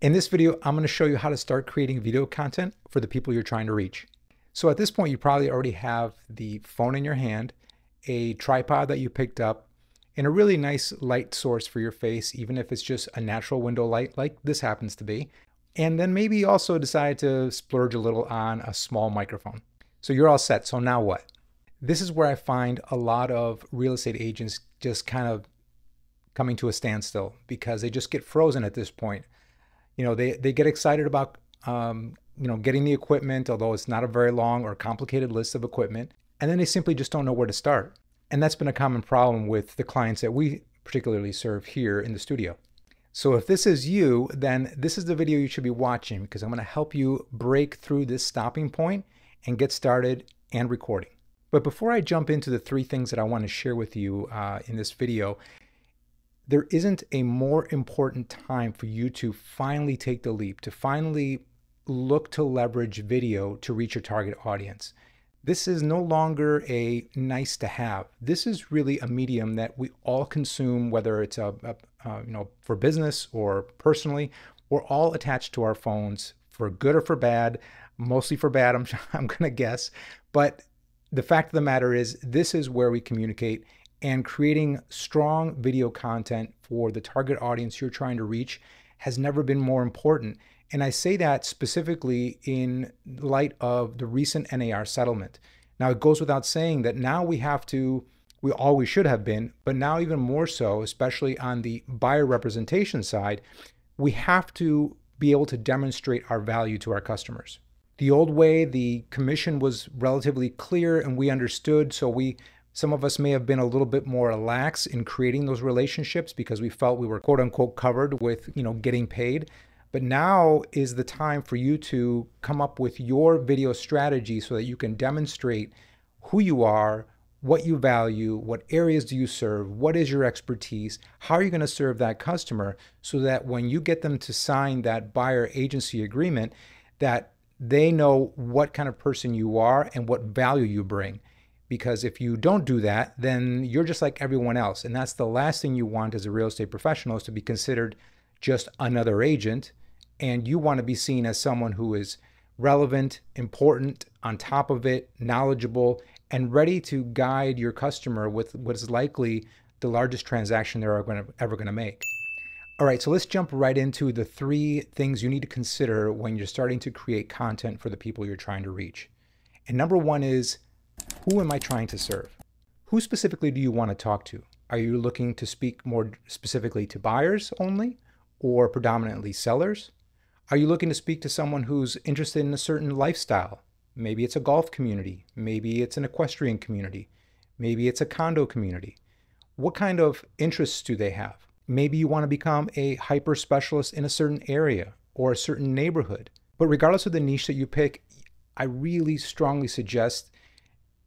In this video, I'm going to show you how to start creating video content for the people you're trying to reach. So at this point, you probably already have the phone in your hand, a tripod that you picked up, and a really nice light source for your face, even if it's just a natural window light like this happens to be. And then maybe you also decide to splurge a little on a small microphone. So you're all set. So now what? This is where I find a lot of real estate agents just kind of coming to a standstill because they just get frozen at this point. You know, they get excited about, getting the equipment, although it's not a very long or complicated list of equipment, and then they simply just don't know where to start. And that's been a common problem with the clients that we particularly serve here in the studio. So if this is you, then this is the video you should be watching because I'm going to help you break through this stopping point and get started and recording. But before I jump into the three things that I want to share with you in this video, there isn't a more important time for you to finally take the leap, to finally look to leverage video to reach your target audience. This is no longer a nice to have. This is really a medium that we all consume, whether it's for business or personally. We're all attached to our phones for good or for bad, mostly for bad, I'm gonna guess. But the fact of the matter is, this is where we communicate, and creating strong video content for the target audience you're trying to reach has never been more important. And I say that specifically in light of the recent NAR settlement. Now, it goes without saying that now we always should have been, but now even more so, especially on the buyer representation side, we have to be able to demonstrate our value to our customers. The old way, the commission was relatively clear and we understood, so some of us may have been a little bit more lax in creating those relationships because we felt we were quote unquote covered with, getting paid. But now is the time for you to come up with your video strategy so that you can demonstrate who you are, what you value, what areas do you serve, what is your expertise, how are you going to serve that customer so that when you get them to sign that buyer agency agreement, that they know what kind of person you are and what value you bring. Because if you don't do that, then you're just like everyone else. And that's the last thing you want as a real estate professional, is to be considered just another agent. And you want to be seen as someone who is relevant, important, on top of it, knowledgeable, and ready to guide your customer with what is likely the largest transaction they're ever going to make. All right, so let's jump right into the three things you need to consider when you're starting to create content for the people you're trying to reach. And number one is, who am I trying to serve? Who specifically do you want to talk to? Are you looking to speak more specifically to buyers only or predominantly sellers? Are you looking to speak to someone who's interested in a certain lifestyle? Maybe it's a golf community. Maybe it's an equestrian community. Maybe it's a condo community. What kind of interests do they have? Maybe you want to become a hyper specialist in a certain area or a certain neighborhood. But regardless of the niche that you pick, I really strongly suggest,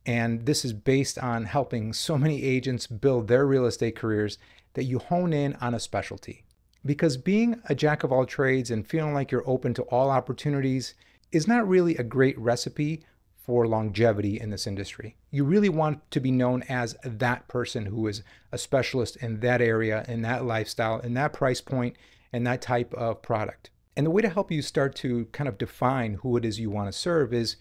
and this is based on helping so many agents build their real estate careers, that you hone in on a specialty. Because being a jack of all trades and feeling like you're open to all opportunities is not really a great recipe for longevity in this industry. You really want to be known as that person who is a specialist in that area, in that lifestyle, in that price point, and that type of product. And the way to help you start to kind of define who it is you want to serve is,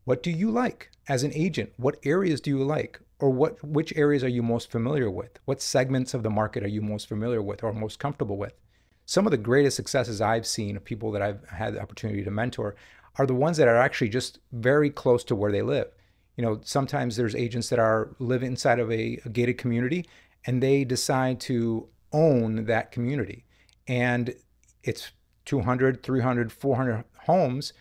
what do you like as an agent? What areas do you like? Or which areas are you most familiar with? What segments of the market are you most familiar with or most comfortable with? Some of the greatest successes I've seen of people that I've had the opportunity to mentor are the ones that are actually just very close to where they live. Sometimes there's agents that live inside of a gated community and they decide to own that community. And it's 200, 300, 400 homes.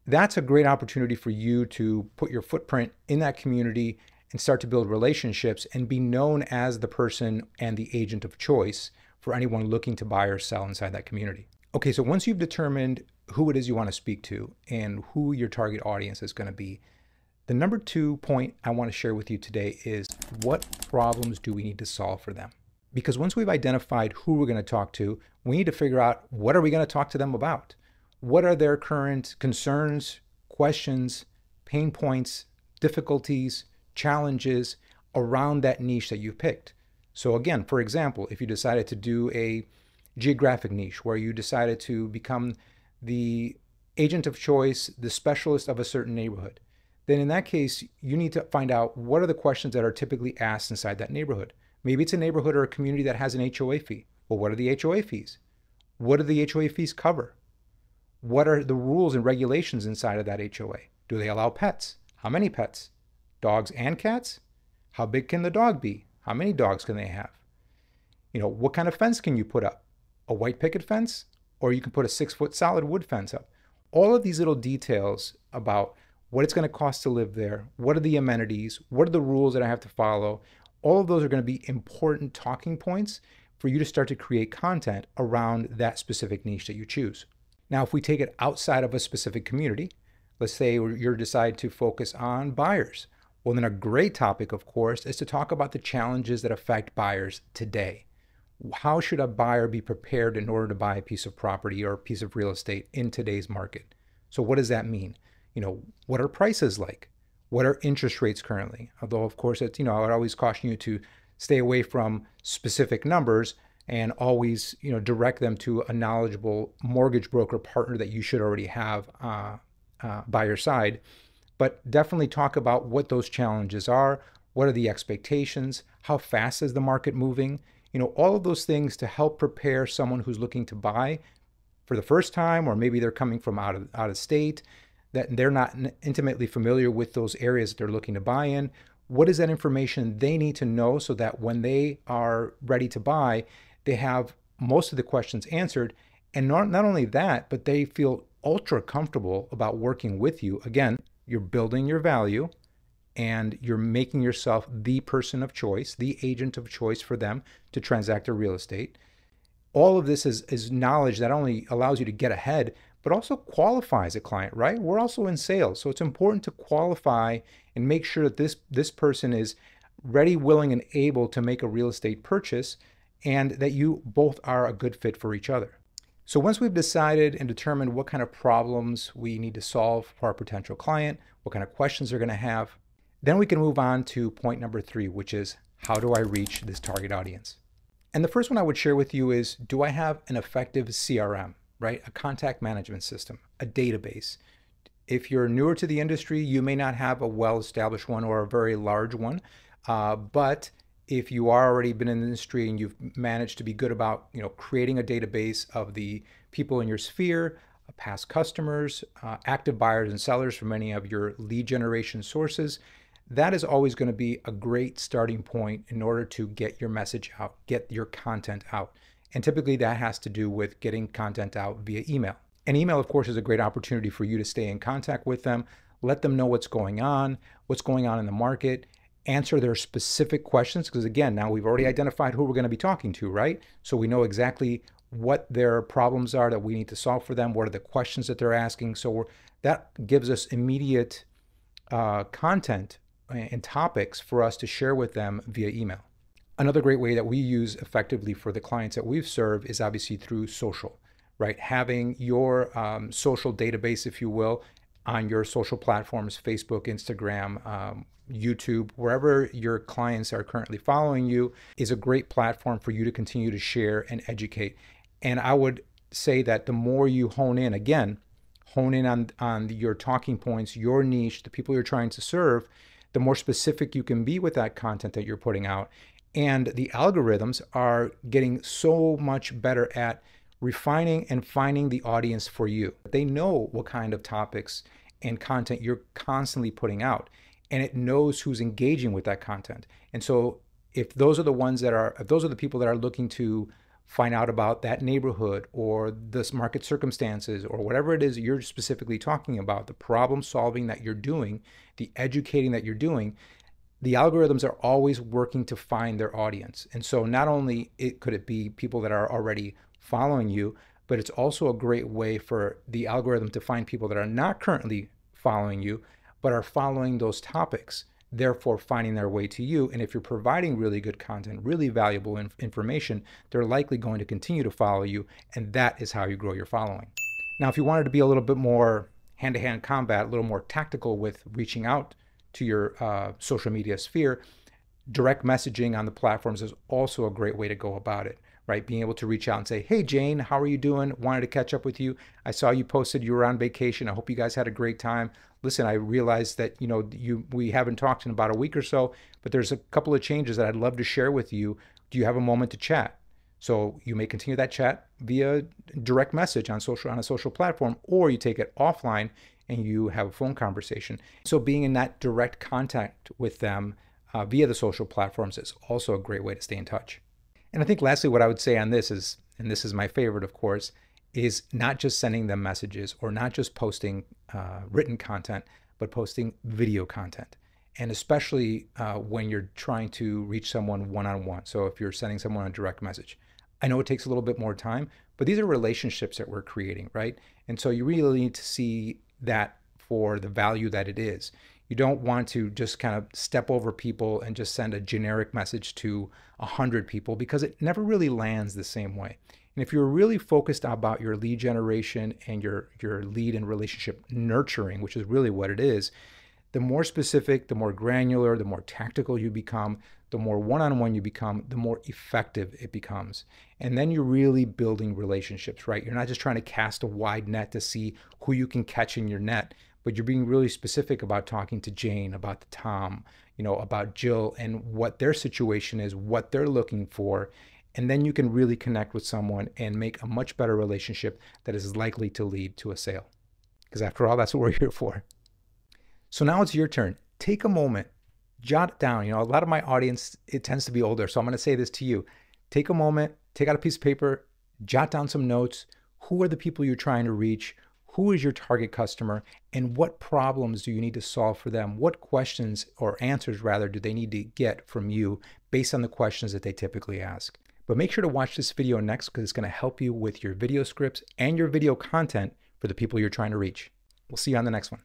That's a great opportunity for you to put your footprint in that community and start to build relationships and be known as the person and the agent of choice for anyone looking to buy or sell inside that community. Okay, so once you've determined who it is you want to speak to and who your target audience is going to be, the number two point I want to share with you today is, what problems do we need to solve for them? Because once we've identified who we're going to talk to, we need to figure out, what are we going to talk to them about? What are their current concerns, questions, pain points, difficulties, challenges around that niche that you've picked? So again, for example, if you decided to do a geographic niche where you decided to become the agent of choice, the specialist of a certain neighborhood, then in that case, you need to find out what are the questions that are typically asked inside that neighborhood. Maybe it's a neighborhood or a community that has an HOA fee. Well, what are the HOA fees? What do the HOA fees cover? What are the rules and regulations inside of that HOA? Do they allow pets? How many pets? Dogs and cats? How big can the dog be? How many dogs can they have? What kind of fence can you put up? A white picket fence? Or you can put a 6-foot solid wood fence up. All of these little details about what it's going to cost to live there, what are the amenities, what are the rules that I have to follow, all of those are going to be important talking points for you to start to create content around that specific niche that you choose. Now, if we take it outside of a specific community, let's say you're decide to focus on buyers. Well, then a great topic, of course, is to talk about the challenges that affect buyers today. How should a buyer be prepared in order to buy a piece of property or a piece of real estate in today's market? So what does that mean? What are prices like? What are interest rates currently? Although, of course, I would always caution you to stay away from specific numbers and always, direct them to a knowledgeable mortgage broker partner that you should already have by your side. But definitely talk about what those challenges are. What are the expectations? How fast is the market moving? All of those things to help prepare someone who's looking to buy for the first time, or maybe they're coming from out of state, that they're not intimately familiar with those areas that they're looking to buy in. What is that information they need to know so that when they are ready to buy, they have most of the questions answered? And not only that, but they feel ultra comfortable about working with you. Again, you're building your value and you're making yourself the person of choice, the agent of choice for them to transact their real estate. All of this is knowledge that only allows you to get ahead, but also qualifies a client, right? We're also in sales, so it's important to qualify and make sure that this person is ready, willing, and able to make a real estate purchase, and that you both are a good fit for each other. So once we've decided and determined what kind of problems we need to solve for our potential client, what kind of questions they're going to have, then we can move on to point number 3, which is how do I reach this target audience? And the first one I would share with you is, do I have an effective CRM, right? A contact management system, a database. If you're newer to the industry, you may not have a well-established one or a very large one, but if you are already been in the industry and you've managed to be good about creating a database of the people in your sphere, past customers, active buyers and sellers from many of your lead generation sources, that is always going to be a great starting point in order to get your message out, get your content out. And typically that has to do with getting content out via email. And email, of course, is a great opportunity for you to stay in contact with them, let them know what's going on in the market, answer their specific questions, because again, now we've already identified who we're going to be talking to, right? So we know exactly what their problems are that we need to solve for them, what are the questions that they're asking. So that gives us immediate content and topics for us to share with them via email. Another great way that we use effectively for the clients that we've served is obviously through social, right? Having your social database, if you will, on your social platforms, Facebook, Instagram, YouTube, wherever your clients are currently following you, is a great platform for you to continue to share and educate. And I would say that the more you hone in on your talking points, your niche, the people you're trying to serve, the more specific you can be with that content that you're putting out. And the algorithms are getting so much better at refining and finding the audience for you. They know what kind of topics and content you're constantly putting out, and it knows who's engaging with that content. And so if those are the people that are looking to find out about that neighborhood or this market circumstances or whatever it is you're specifically talking about, the problem solving that you're doing, the educating that you're doing, the algorithms are always working to find their audience. And so not only could it be people that are already following you, but it's also a great way for the algorithm to find people that are not currently following you, but are following those topics, therefore finding their way to you. And if you're providing really good content, really valuable information, they're likely going to continue to follow you, and that is how you grow your following. Now, if you wanted to be a little bit more hand-to-hand combat, a little more tactical with reaching out to your social media sphere, direct messaging on the platforms is also a great way to go about it, right? Being able to reach out and say, hey, Jane, how are you doing? Wanted to catch up with you. I saw you posted you were on vacation. I hope you guys had a great time. Listen, I realized that, we haven't talked in about a week or so, but there's a couple of changes that I'd love to share with you. Do you have a moment to chat? So you may continue that chat via direct message on a social platform, or you take it offline and you have a phone conversation. So being in that direct contact with them via the social platforms is also a great way to stay in touch. And I think lastly, what I would say on this is, and this is my favorite, of course, is not just sending them messages or not just posting written content, but posting video content. And especially when you're trying to reach someone one-on-one. So if you're sending someone a direct message, I know it takes a little bit more time, but these are relationships that we're creating, right? And so you really need to see that for the value that it is. You don't want to just kind of step over people and just send a generic message to 100 people, because it never really lands the same way. And if you're really focused about your lead generation and your lead and relationship nurturing, which is really what it is, the more specific, the more granular, the more tactical you become, the more one-on-one you become, the more effective it becomes. And then you're really building relationships, right? You're not just trying to cast a wide net to see who you can catch in your net, but you're being really specific about talking to Jane, about Tom, about Jill, and what their situation is, what they're looking for. And then you can really connect with someone and make a much better relationship that is likely to lead to a sale. Because after all, that's what we're here for. So now it's your turn. Take a moment, jot it down. A lot of my audience, it tends to be older. So I'm going to say this to you. Take a moment, take out a piece of paper, jot down some notes. Who are the people you're trying to reach? Who is your target customer? And what problems do you need to solve for them? What questions, or answers rather, do they need to get from you based on the questions that they typically ask? But make sure to watch this video next, because it's going to help you with your video scripts and your video content for the people you're trying to reach. We'll see you on the next one.